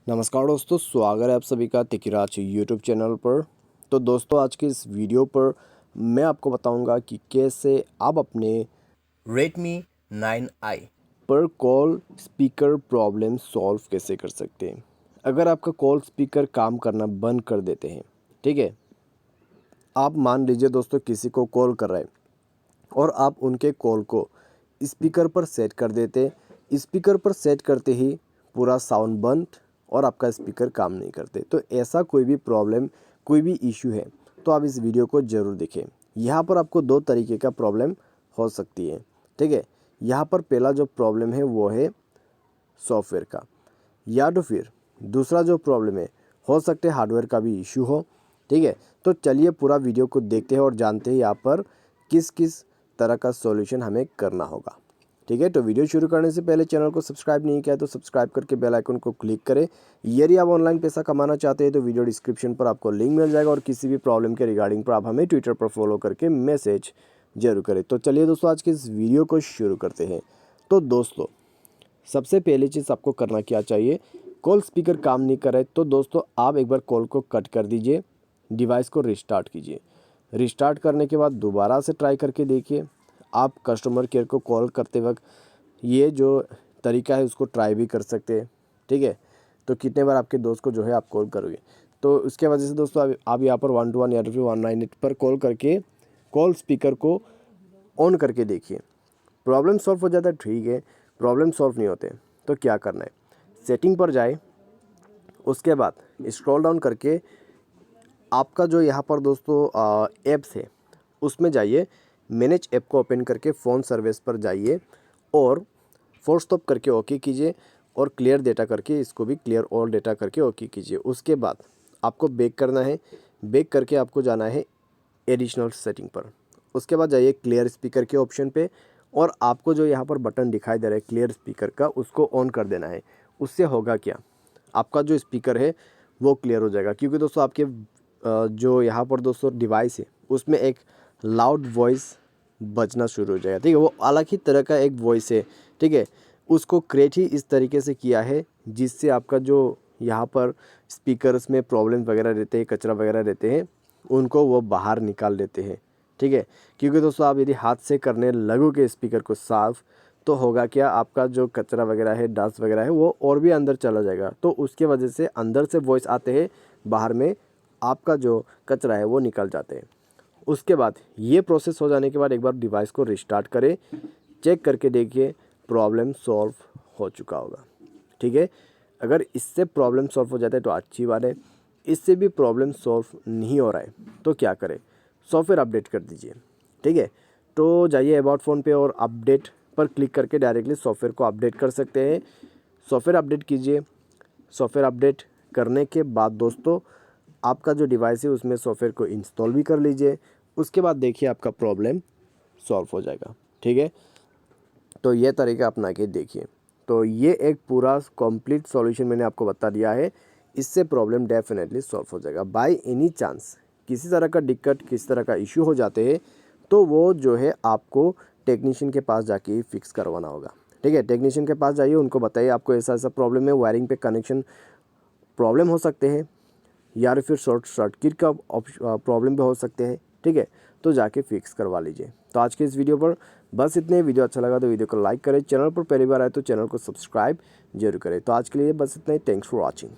नमस्कार दोस्तों, स्वागत है आप सभी का तिकिराज यूट्यूब चैनल पर। तो दोस्तों, आज के इस वीडियो पर मैं आपको बताऊंगा कि कैसे आप अपने Redmi 9i पर कॉल स्पीकर प्रॉब्लम सॉल्व कैसे कर सकते हैं। अगर आपका कॉल स्पीकर काम करना बंद कर देते हैं, ठीक है, आप मान लीजिए दोस्तों किसी को कॉल कर रहे हैं और आप उनके कॉल को स्पीकर पर सेट कर देते। स्पीकर पर सेट करते ही पूरा साउंड बंद और आपका स्पीकर काम नहीं करते। तो ऐसा कोई भी प्रॉब्लम, कोई भी इशू है तो आप इस वीडियो को ज़रूर देखें। यहाँ पर आपको दो तरीके का प्रॉब्लम हो सकती है, ठीक है। यहाँ पर पहला जो प्रॉब्लम है वो है सॉफ्टवेयर का, या तो फिर दूसरा जो प्रॉब्लम है हो सकता है हार्डवेयर का भी इशू हो, ठीक है। तो चलिए पूरा वीडियो को देखते हैं और जानते हैं यहाँ पर किस किस तरह का सॉल्यूशन हमें करना होगा, ठीक है। तो वीडियो शुरू करने से पहले चैनल को सब्सक्राइब नहीं किया तो सब्सक्राइब करके बेल आइकन को क्लिक करें। यदि आप ऑनलाइन पैसा कमाना चाहते हैं तो वीडियो डिस्क्रिप्शन पर आपको लिंक मिल जाएगा और किसी भी प्रॉब्लम के रिगार्डिंग पर आप हमें ट्विटर पर फॉलो करके मैसेज जरूर करें। तो चलिए दोस्तों, आज के इस वीडियो को शुरू करते हैं। तो दोस्तों, सबसे पहली चीज़ आपको करना क्या चाहिए, कॉल स्पीकर काम नहीं कर रहे तो दोस्तों आप एक बार कॉल को कट कर दीजिए, डिवाइस को रिस्टार्ट कीजिए। रिस्टार्ट करने के बाद दोबारा से ट्राई करके देखिए। आप कस्टमर केयर को कॉल करते वक्त ये जो तरीका है उसको ट्राई भी कर सकते हैं, ठीक है। तो कितने बार आपके दोस्त को जो है आप कॉल करोगे, तो उसके वजह से दोस्तों आप यहाँ पर 121 या फिर 198 पर कॉल करके कॉल स्पीकर को ऑन करके देखिए। प्रॉब्लम सॉल्व हो जाता है, ठीक है। प्रॉब्लम सॉल्व नहीं होते तो क्या करना है, सेटिंग पर जाए, उसके बाद स्क्रॉल डाउन करके आपका जो यहाँ पर दोस्तों ऐप्स है उसमें जाइए। मैनेज ऐप को ओपन करके फ़ोन सर्विस पर जाइए और फोर्स स्टॉप करके ओके कीजिए और क्लियर डेटा करके इसको भी क्लियर ऑल डेटा करके ओके कीजिए। उसके बाद आपको बैक करना है, बैक करके आपको जाना है एडिशनल सेटिंग पर। उसके बाद जाइए क्लियर स्पीकर के ऑप्शन पे और आपको जो यहाँ पर बटन दिखाई दे रहा है क्लियर स्पीकर का, उसको ऑन कर देना है। उससे होगा क्या, आपका जो स्पीकर है वो क्लियर हो जाएगा। क्योंकि दोस्तों आपके जो यहाँ पर दोस्तों डिवाइस है उसमें एक लाउड वॉइस बजना शुरू हो जाएगा, ठीक है। वो अलग ही तरह का एक वॉइस है, ठीक है। उसको क्रिएट ही इस तरीके से किया है जिससे आपका जो यहाँ पर स्पीकर्स में प्रॉब्लम वगैरह रहते हैं, कचरा वगैरह रहते हैं, उनको वो बाहर निकाल देते हैं, ठीक है। क्योंकि दोस्तों आप यदि हाथ से करने लगोगे स्पीकर को साफ़ तो होगा क्या, आपका जो कचरा वगैरह है, डस्ट वगैरह है, वो और भी अंदर चला जाएगा। तो उसके वजह से अंदर से वॉइस आते हैं, बाहर में आपका जो कचरा है वो निकल जाते हैं। उसके बाद ये प्रोसेस हो जाने के बाद एक बार डिवाइस को रिस्टार्ट करें, चेक करके देखिए प्रॉब्लम सॉल्व हो चुका होगा, ठीक है। अगर इससे प्रॉब्लम सॉल्व हो जाता है तो अच्छी बात है। इससे भी प्रॉब्लम सॉल्व नहीं हो रहा है तो क्या करें, सॉफ्टवेयर अपडेट कर दीजिए, ठीक है। तो जाइए अबाउट फ़ोन पे और अपडेट पर क्लिक करके डायरेक्टली सॉफ्टवेयर को अपडेट कर सकते हैं। सॉफ्टवेयर अपडेट कीजिए। सॉफ्टवेयर अपडेट करने के बाद दोस्तों आपका जो डिवाइस है उसमें सॉफ्टवेयर को इंस्टॉल भी कर लीजिए। उसके बाद देखिए आपका प्रॉब्लम सॉल्व हो जाएगा, ठीक है। तो ये तरीका अपना के देखिए। तो ये एक पूरा कंप्लीट सॉल्यूशन मैंने आपको बता दिया है, इससे प्रॉब्लम डेफिनेटली सॉल्व हो जाएगा। बाय एनी चांस किसी तरह का दिक्कत, किसी तरह का इशू हो जाते हैं तो वो जो है आपको टेक्नीशियन के पास जाके फिक्स करवाना होगा, ठीक है। टेक्नीशियन के पास जाइए, उनको बताइए आपको ऐसा ऐसा प्रॉब्लम है, वायरिंग पे कनेक्शन प्रॉब्लम हो सकते हैं या फिर शॉर्ट सर्किट का प्रॉब्लम भी हो सकते हैं, ठीक है। तो जाके फिक्स करवा लीजिए। तो आज के इस वीडियो पर बस इतने। वीडियो अच्छा लगा तो वीडियो को लाइक करें, चैनल पर पहली बार आए तो चैनल को सब्सक्राइब जरूर करें। तो आज के लिए बस इतना ही। Thanks for watching.